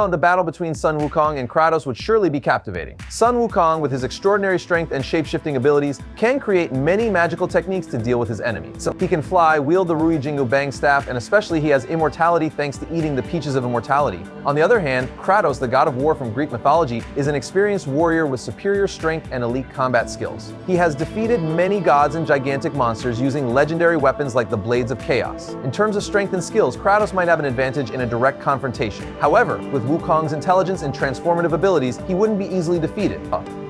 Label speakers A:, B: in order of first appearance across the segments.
A: The battle between Sun Wukong and Kratos would surely be captivating. Sun Wukong, with his extraordinary strength and shape-shifting abilities, can create many magical techniques to deal with his enemies. So he can fly, wield the Ruyi Jingu Bang staff, and especially he has immortality thanks to eating the Peaches of Immortality. On the other hand, Kratos, the god of war from Greek mythology, is an experienced warrior with superior strength and elite combat skills. He has defeated many gods and gigantic monsters using legendary weapons like the Blades of Chaos. In terms of strength and skills, Kratos might have an advantage in a direct confrontation. However, with Wukong's intelligence and transformative abilities, he wouldn't be easily defeated.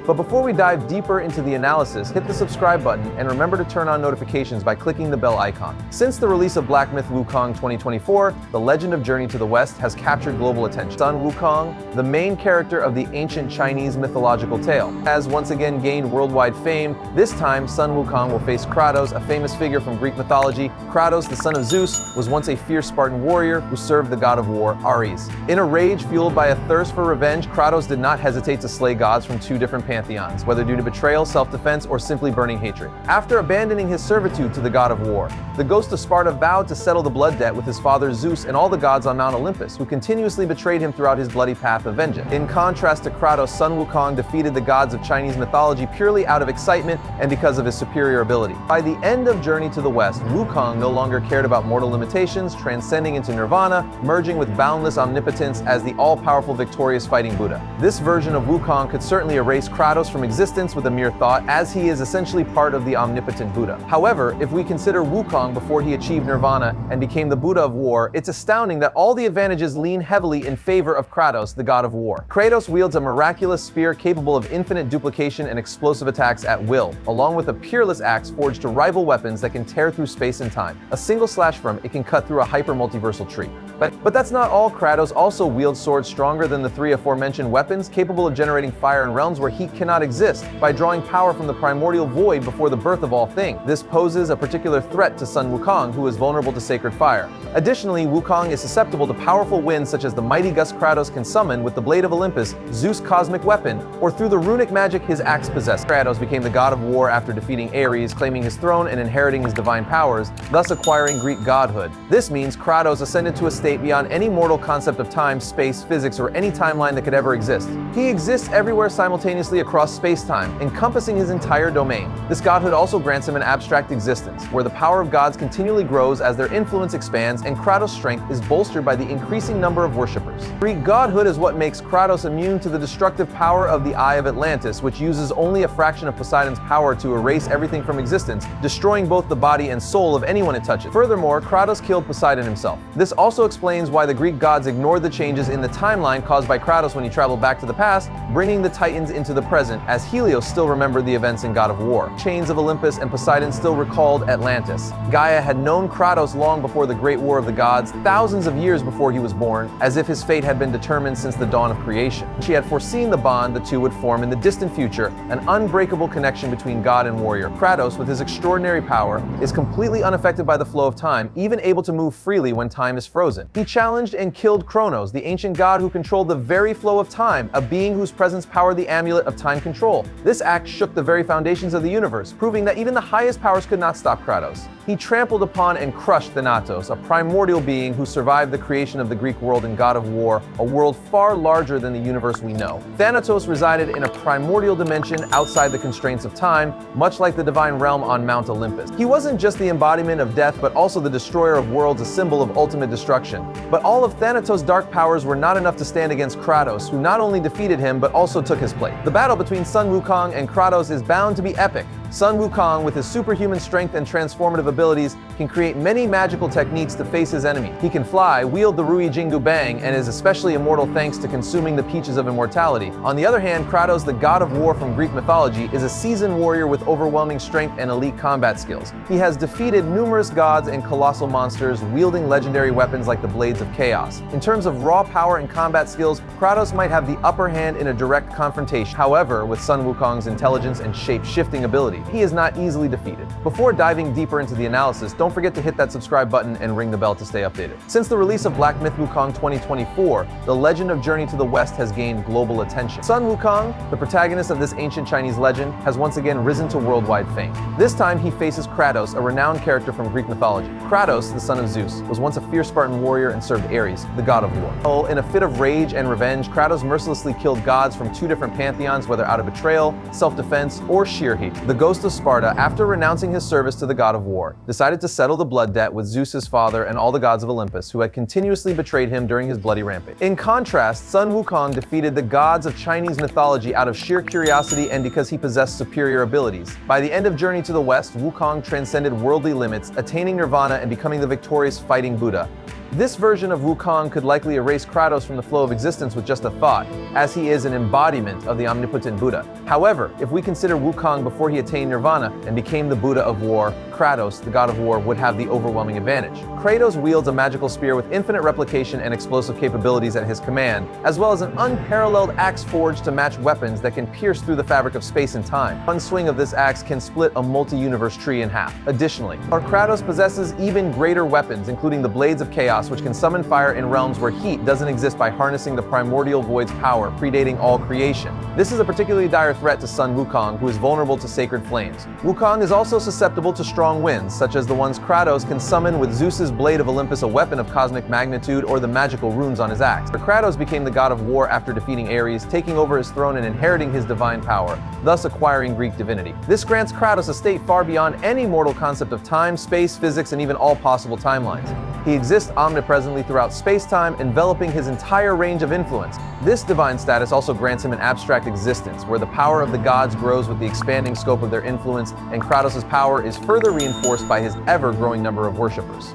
A: But before we dive deeper into the analysis, hit the subscribe button and remember to turn on notifications by clicking the bell icon. Since the release of Black Myth Wukong 2024, the legend of Journey to the West has captured global attention. Sun Wukong, the main character of the ancient Chinese mythological tale, has once again gained worldwide fame. This time, Sun Wukong will face Kratos, a famous figure from Greek mythology. Kratos, the son of Zeus, was once a fierce Spartan warrior who served the god of war, Ares. In a rage fueled by a thirst for revenge, Kratos did not hesitate to slay gods from two different pantheons, whether due to betrayal, self-defense, or simply burning hatred. After abandoning his servitude to the god of war, the ghost of Sparta vowed to settle the blood debt with his father Zeus and all the gods on Mount Olympus, who continuously betrayed him throughout his bloody path of vengeance. In contrast to Kratos, Sun Wukong defeated the gods of Chinese mythology purely out of excitement and because of his superior ability. By the end of Journey to the West, Wukong no longer cared about mortal limitations, transcending into nirvana, merging with boundless omnipotence as the all-powerful victorious fighting Buddha. This version of Wukong could certainly erase Kratos from existence with a mere thought, as he is essentially part of the omnipotent Buddha. However, if we consider Wukong before he achieved nirvana and became the Buddha of war, it's astounding that all the advantages lean heavily in favor of Kratos, the god of war. Kratos wields a miraculous spear capable of infinite duplication and explosive attacks at will, along with a peerless axe forged to rival weapons that can tear through space and time. A single slash from it can cut through a hyper-multiversal tree. But that's not all. Kratos also wields swords stronger than the three aforementioned weapons, capable of generating fire in realms where heat cannot exist by drawing power from the primordial void before the birth of all things. This poses a particular threat to Sun Wukong, who is vulnerable to sacred fire. Additionally, Wukong is susceptible to powerful winds such as the mighty gust Kratos can summon with the Blade of Olympus, Zeus' cosmic weapon, or through the runic magic his axe possessed. Kratos became the god of war after defeating Ares, claiming his throne and inheriting his divine powers, thus acquiring Greek godhood. This means Kratos ascended to a state beyond any mortal concept of time, space, physics, or any timeline that could ever exist. He exists everywhere simultaneously across space-time, encompassing his entire domain. This godhood also grants him an abstract existence, where the power of gods continually grows as their influence expands and Kratos' strength is bolstered by the increasing number of worshippers. Greek godhood is what makes Kratos immune to the destructive power of the Eye of Atlantis, which uses only a fraction of Poseidon's power to erase everything from existence, destroying both the body and soul of anyone it touches. Furthermore, Kratos killed Poseidon himself. This also explains why the Greek gods ignored the changes in the timeline caused by Kratos when he traveled back to the past, bringing the Titans into the present, as Helios still remembered the events in God of War. Chains of Olympus and Poseidon still recalled Atlantis. Gaia had known Kratos long before the Great War of the Gods, thousands of years before he was born, as if his fate had been determined since the dawn of creation. She had foreseen the bond the two would form in the distant future, an unbreakable connection between god and warrior. Kratos, with his extraordinary power, is completely unaffected by the flow of time, even able to move freely when time is frozen. He challenged and killed Kronos, the ancient god who controlled the very flow of time, a being whose presence powered the amulet of time control. This act shook the very foundations of the universe, proving that even the highest powers could not stop Kratos. He trampled upon and crushed Thanatos, a primordial being who survived the creation of the Greek world and god of war, a world far larger than the universe we know. Thanatos resided in a primordial dimension outside the constraints of time, much like the divine realm on Mount Olympus. He wasn't just the embodiment of death, but also the destroyer of worlds, a symbol of ultimate destruction. But all of Thanatos' dark powers were not enough to stand against Kratos, who not only defeated him, but also took his place. The battle between Sun Wukong and Kratos is bound to be epic. Sun Wukong, with his superhuman strength and transformative abilities, can create many magical techniques to face his enemy. He can fly, wield the Ruyi Jingu Bang, and is especially immortal thanks to consuming the Peaches of Immortality. On the other hand, Kratos, the god of war from Greek mythology, is a seasoned warrior with overwhelming strength and elite combat skills. He has defeated numerous gods and colossal monsters, wielding legendary weapons like the Blades of Chaos. In terms of raw power and combat skills, Kratos might have the upper hand in a direct confrontation. However, with Sun Wukong's intelligence and shape-shifting ability, invincibility. He is not easily defeated. Before diving deeper into the analysis, don't forget to hit that subscribe button and ring the bell to stay updated. Since the release of Black Myth Wukong 2024, the legend of Journey to the West has gained global attention. Sun Wukong, the protagonist of this ancient Chinese legend, has once again risen to worldwide fame. This time he faces Kratos, a renowned character from Greek mythology. Kratos, the son of Zeus, was once a fierce Spartan warrior and served Ares, the god of war. In a fit of rage and revenge, Kratos mercilessly killed gods from two different pantheons, whether out of betrayal, self-defense, or sheer hate. The ghost of Sparta, after renouncing his service to the god of war, decided to settle the blood debt with Zeus's father and all the gods of Olympus, who had continuously betrayed him during his bloody rampage. In contrast, Sun Wukong defeated the gods of Chinese mythology out of sheer curiosity and because he possessed superior abilities. By the end of Journey to the West, Wukong transcended worldly limits, attaining nirvana and becoming the victorious fighting Buddha. This version of Wukong could likely erase Kratos from the flow of existence with just a thought, as he is an embodiment of the omnipotent Buddha. However, if we consider Wukong before he attained nirvana and became the Buddha of war, Kratos, the god of war, would have the overwhelming advantage. Kratos wields a magical spear with infinite replication and explosive capabilities at his command, as well as an unparalleled axe forged to match weapons that can pierce through the fabric of space and time. One swing of this axe can split a multi-universe tree in half. Additionally, Kratos possesses even greater weapons, including the Blades of Chaos, which can summon fire in realms where heat doesn't exist by harnessing the primordial void's power, predating all creation. This is a particularly dire threat to Sun Wukong, who is vulnerable to sacred flames. Wukong is also susceptible to strong winds, such as the ones Kratos can summon with Zeus's Blade of Olympus, a weapon of cosmic magnitude, or the magical runes on his axe. Kratos became the god of war after defeating Ares, taking over his throne and inheriting his divine power, thus acquiring Greek divinity. This grants Kratos a state far beyond any mortal concept of time, space, physics, and even all possible timelines. He exists omnipresently throughout space-time, enveloping his entire range of influence. This divine status also grants him an abstract existence, where the power of the gods grows with the expanding scope of their influence, and Kratos' power is further reinforced by his ever-growing number of worshippers.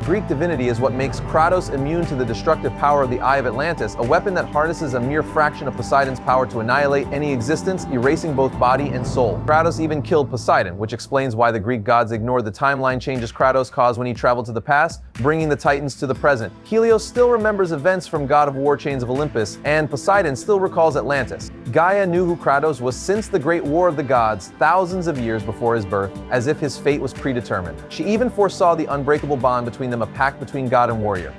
A: Greek divinity is what makes Kratos immune to the destructive power of the Eye of Atlantis, a weapon that harnesses a mere fraction of Poseidon's power to annihilate any existence, erasing both body and soul. Kratos even killed Poseidon, which explains why the Greek gods ignored the timeline changes Kratos caused when he traveled to the past, bringing the Titans to the present. Helios still remembers events from God of War chains of Olympus, and Poseidon still recalls Atlantis. Gaia knew who Kratos was since the Great War of the Gods, thousands of years before his birth, as if his fate was predetermined. She even foresaw the unbreakable bond between them, a pact between god and warrior.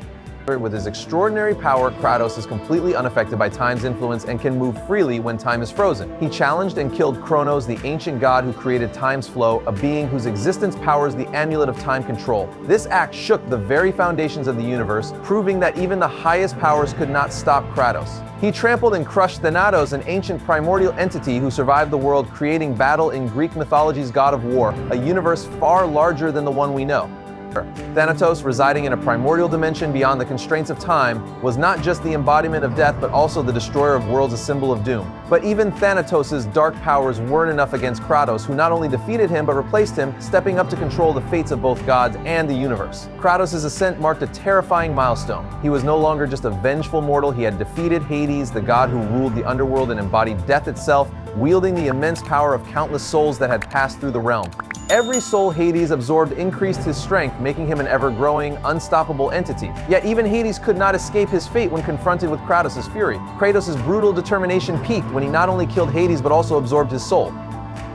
A: With his extraordinary power, Kratos is completely unaffected by time's influence and can move freely when time is frozen. He challenged and killed Kronos, the ancient god who created time's flow, a being whose existence powers the amulet of time control. This act shook the very foundations of the universe, proving that even the highest powers could not stop Kratos. He trampled and crushed Thanatos, an ancient primordial entity who survived the world, creating battle in Greek mythology's god of war, a universe far larger than the one we know. Thanatos, residing in a primordial dimension beyond the constraints of time, was not just the embodiment of death but also the destroyer of worlds, a symbol of doom. But even Thanatos' dark powers weren't enough against Kratos, who not only defeated him but replaced him, stepping up to control the fates of both gods and the universe. Kratos' ascent marked a terrifying milestone. He was no longer just a vengeful mortal, he had defeated Hades, the god who ruled the underworld and embodied death itself, wielding the immense power of countless souls that had passed through the realm. Every soul Hades absorbed increased his strength, making him an ever-growing, unstoppable entity. Yet even Hades could not escape his fate when confronted with Kratos' fury. Kratos' brutal determination peaked when he not only killed Hades but also absorbed his soul.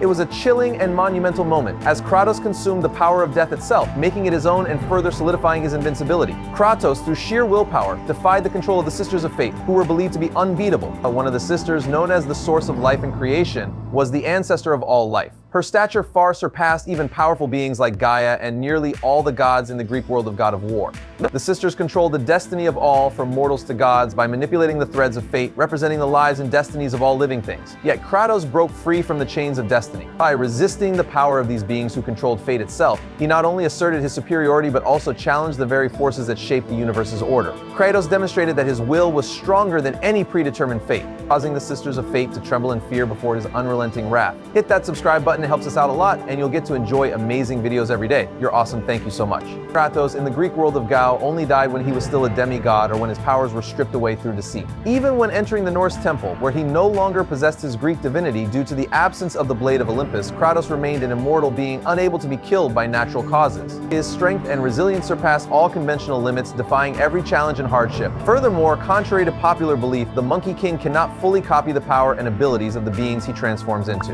A: It was a chilling and monumental moment, as Kratos consumed the power of death itself, making it his own and further solidifying his invincibility. Kratos, through sheer willpower, defied the control of the Sisters of Fate, who were believed to be unbeatable. One of the sisters, known as the source of life and creation, was the ancestor of all life. Her stature far surpassed even powerful beings like Gaia and nearly all the gods in the Greek world of God of War. The sisters controlled the destiny of all, from mortals to gods, by manipulating the threads of fate, representing the lives and destinies of all living things. Yet Kratos broke free from the chains of destiny. By resisting the power of these beings who controlled fate itself, he not only asserted his superiority but also challenged the very forces that shaped the universe's order. Kratos demonstrated that his will was stronger than any predetermined fate, causing the Sisters of Fate to tremble in fear before his unrelenting wrath. Hit that subscribe button, it helps us out a lot, and you'll get to enjoy amazing videos every day. You're awesome, thank you so much. Kratos, in the Greek world of Gao, only died when he was still a demigod or when his powers were stripped away through deceit. Even when entering the Norse temple, where he no longer possessed his Greek divinity due to the absence of the Blade of Olympus, Kratos remained an immortal being unable to be killed by natural causes. His strength and resilience surpassed all conventional limits, defying every challenge and hardship. Furthermore, contrary to popular belief, the Monkey King cannot fully copy the power and abilities of the beings he transforms into.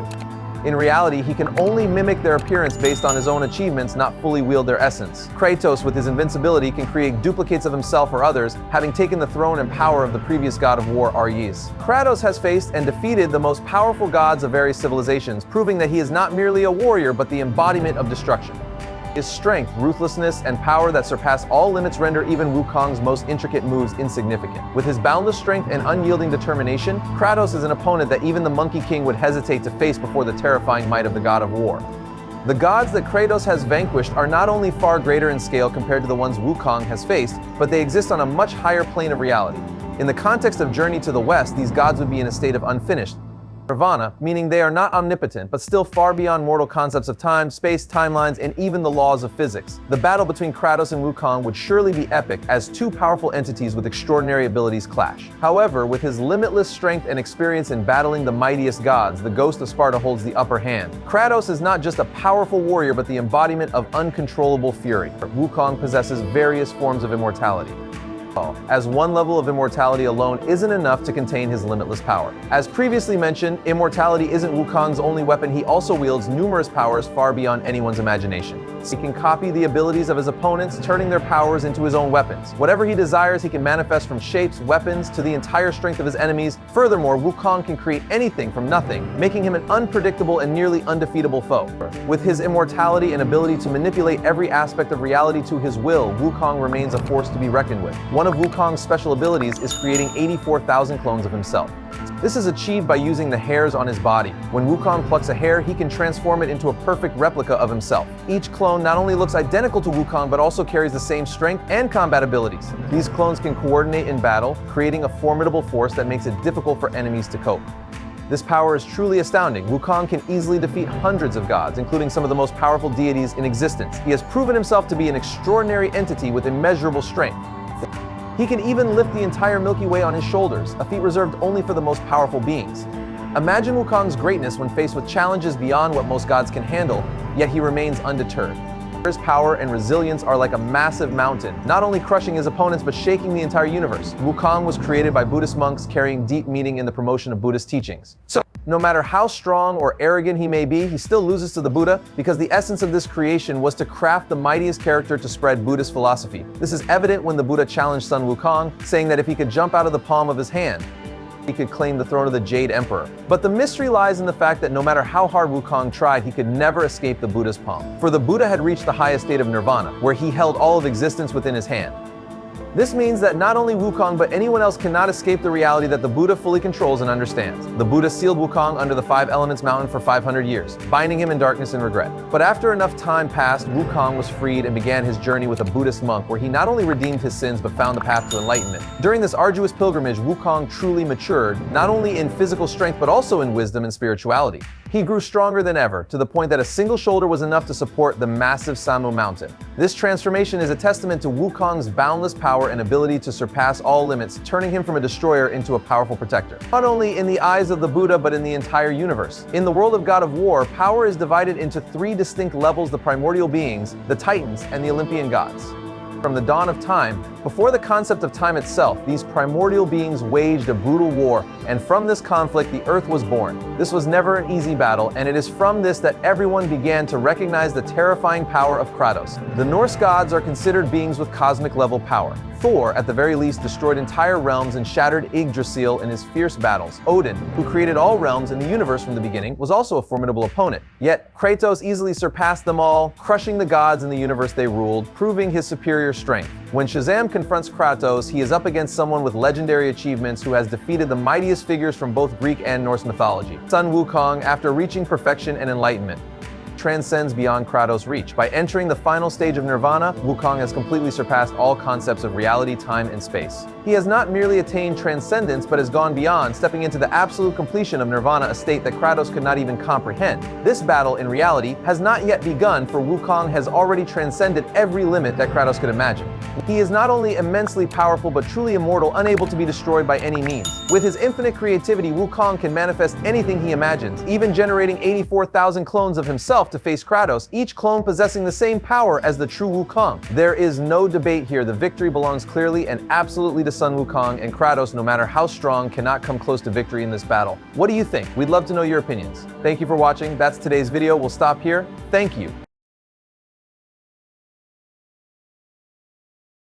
A: In reality, he can only mimic their appearance based on his own achievements, not fully wield their essence. Kratos, with his invincibility, can create duplicates of himself or others, having taken the throne and power of the previous god of war, Ruyi. Kratos has faced and defeated the most powerful gods of various civilizations, proving that he is not merely a warrior but the embodiment of destruction. His strength, ruthlessness, and power that surpass all limits render even Wukong's most intricate moves insignificant. With his boundless strength and unyielding determination, Kratos is an opponent that even the Monkey King would hesitate to face before the terrifying might of the god of war. The gods that Kratos has vanquished are not only far greater in scale compared to the ones Wukong has faced, but they exist on a much higher plane of reality. In the context of Journey to the West, these gods would be in a state of unfinished nirvana, meaning they are not omnipotent, but still far beyond mortal concepts of time, space, timelines, and even the laws of physics. The battle between Kratos and Wukong would surely be epic, as two powerful entities with extraordinary abilities clash. However, with his limitless strength and experience in battling the mightiest gods, the Ghost of Sparta holds the upper hand. Kratos is not just a powerful warrior, but the embodiment of uncontrollable fury. Wukong possesses various forms of immortality, as one level of immortality alone isn't enough to contain his limitless power. As previously mentioned, immortality isn't Wukong's only weapon. He also wields numerous powers far beyond anyone's imagination. He can copy the abilities of his opponents, turning their powers into his own weapons. Whatever he desires, he can manifest, from shapes, weapons, to the entire strength of his enemies. Furthermore, Wukong can create anything from nothing, making him an unpredictable and nearly undefeatable foe. With his immortality and ability to manipulate every aspect of reality to his will, Wukong remains a force to be reckoned with. One of Wukong's special abilities is creating 84,000 clones of himself. This is achieved by using the hairs on his body. When Wukong plucks a hair, he can transform it into a perfect replica of himself. Each clone not only looks identical to Wukong, but also carries the same strength and combat abilities. These clones can coordinate in battle, creating a formidable force that makes it difficult for enemies to cope. This power is truly astounding. Wukong can easily defeat hundreds of gods, including some of the most powerful deities in existence. He has proven himself to be an extraordinary entity with immeasurable strength. He can even lift the entire Milky Way on his shoulders, a feat reserved only for the most powerful beings. Imagine Wukong's greatness when faced with challenges beyond what most gods can handle, yet he remains undeterred. His power and resilience are like a massive mountain, not only crushing his opponents but shaking the entire universe. Wukong was created by Buddhist monks carrying deep meaning in the promotion of Buddhist teachings. So, no matter how strong or arrogant he may be, he still loses to the Buddha, because the essence of this creation was to craft the mightiest character to spread Buddhist philosophy. This is evident when the Buddha challenged Sun Wukong, saying that if he could jump out of the palm of his hand, he could claim the throne of the Jade Emperor. But the mystery lies in the fact that no matter how hard Wukong tried, he could never escape the Buddha's palm. For the Buddha had reached the highest state of nirvana, where he held all of existence within his hand. This means that not only Wukong but anyone else cannot escape the reality that the Buddha fully controls and understands. The Buddha sealed Wukong under the Five Elements Mountain for 500 years, binding him in darkness and regret. But after enough time passed, Wukong was freed and began his journey with a Buddhist monk, where he not only redeemed his sins but found the path to enlightenment. During this arduous pilgrimage, Wukong truly matured, not only in physical strength but also in wisdom and spirituality. He grew stronger than ever, to the point that a single shoulder was enough to support the massive Samu mountain. This transformation is a testament to Wukong's boundless power and ability to surpass all limits, turning him from a destroyer into a powerful protector. Not only in the eyes of the Buddha, but in the entire universe. In the world of God of War, power is divided into three distinct levels: the primordial beings, the Titans, and the Olympian gods. From the dawn of time, before the concept of time itself, these primordial beings waged a brutal war, and from this conflict, the Earth was born. This was never an easy battle, and it is from this that everyone began to recognize the terrifying power of Kratos. The Norse gods are considered beings with cosmic-level power. Thor, at the very least, destroyed entire realms and shattered Yggdrasil in his fierce battles. Odin, who created all realms in the universe from the beginning, was also a formidable opponent. Yet, Kratos easily surpassed them all, crushing the gods in the universe they ruled, proving his superior strength. When Shazam confronts Kratos, he is up against someone with legendary achievements who has defeated the mightiest figures from both Greek and Norse mythology. Sun Wukong, after reaching perfection and enlightenment, transcends beyond Kratos' reach. By entering the final stage of nirvana, Wukong has completely surpassed all concepts of reality, time, and space. He has not merely attained transcendence, but has gone beyond, stepping into the absolute completion of nirvana, a state that Kratos could not even comprehend. This battle, in reality, has not yet begun, for Wukong has already transcended every limit that Kratos could imagine. He is not only immensely powerful, but truly immortal, unable to be destroyed by any means. With his infinite creativity, Wukong can manifest anything he imagines, even generating 84,000 clones of himself to face Kratos, each clone possessing the same power as the true Wukong. There is no debate here. The victory belongs clearly and absolutely to Sun Wukong and Kratos, no matter how strong, cannot come close to victory in this battle. What do you think? We'd love to know your opinions. Thank you for watching. That's today's video. We'll stop here. Thank you.